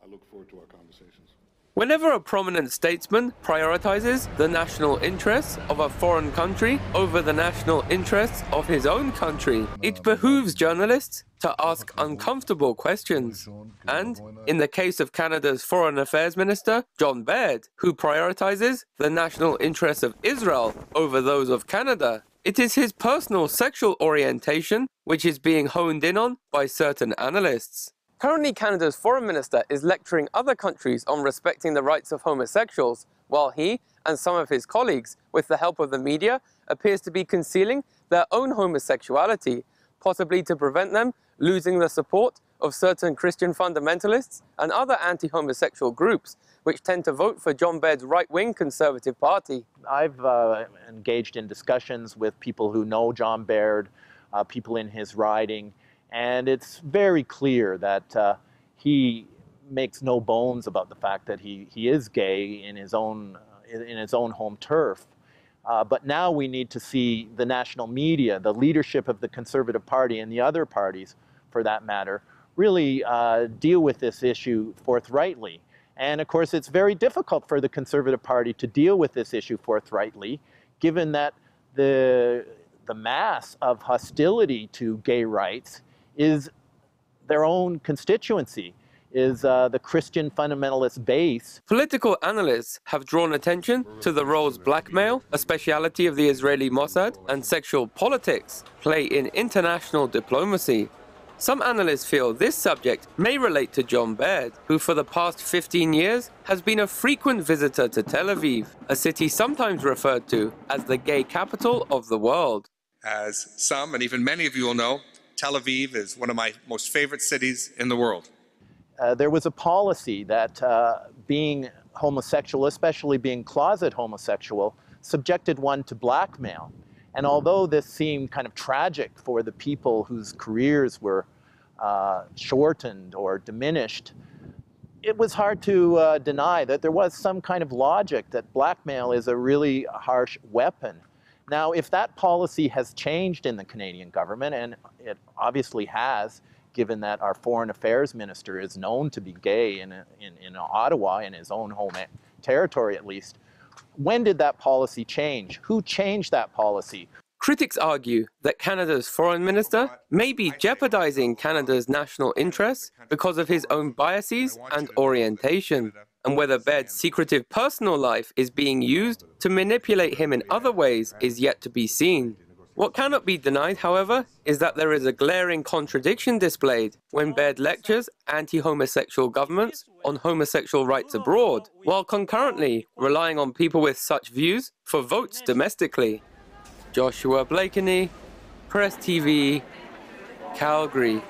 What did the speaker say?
I look forward to our conversations. Whenever a prominent statesman prioritizes the national interests of a foreign country over the national interests of his own country, it behooves journalists to ask uncomfortable questions. And, in the case of Canada's Foreign Affairs Minister, John Baird, who prioritizes the national interests of Israel over those of Canada, it is his personal sexual orientation which is being honed in on by certain analysts. Currently, Canada's Foreign Minister is lecturing other countries on respecting the rights of homosexuals, while he and some of his colleagues, with the help of the media, appears to be concealing their own homosexuality, possibly to prevent them losing the support of certain Christian fundamentalists and other anti-homosexual groups, which tend to vote for John Baird's right-wing Conservative Party. I've engaged in discussions with people who know John Baird, people in his riding, and it's very clear that he makes no bones about the fact that he is gay in his own home turf. But now we need to see the national media, the leadership of the Conservative Party and the other parties, for that matter, really deal with this issue forthrightly. And of course, it's very difficult for the Conservative Party to deal with this issue forthrightly, given that the mass of hostility to gay rights is their own constituency, is the Christian fundamentalist base. Political analysts have drawn attention to the roles blackmail, a speciality of the Israeli Mossad, and sexual politics play in international diplomacy. Some analysts feel this subject may relate to John Baird, who for the past 15 years has been a frequent visitor to Tel Aviv, a city sometimes referred to as the gay capital of the world. As some, and even many of you will know, Tel Aviv is one of my most favorite cities in the world. There was a policy that being homosexual, especially being closet homosexual, subjected one to blackmail. And although this seemed kind of tragic for the people whose careers were shortened or diminished, it was hard to deny that there was some kind of logic that blackmail is a really harsh weapon. Now, if that policy has changed in the Canadian government, and it obviously has, given that our Foreign Affairs Minister is known to be gay in Ottawa, in his own home territory at least, when did that policy change? Who changed that policy? Critics argue that Canada's foreign minister may be jeopardizing Canada's national interests because of his own biases and orientation, and whether Baird's secretive personal life is being used to manipulate him in other ways is yet to be seen. What cannot be denied, however, is that there is a glaring contradiction displayed when Baird lectures anti-homosexual governments on homosexual rights abroad, while concurrently relying on people with such views for votes domestically. Joshua Blakeney, Press TV, Calgary.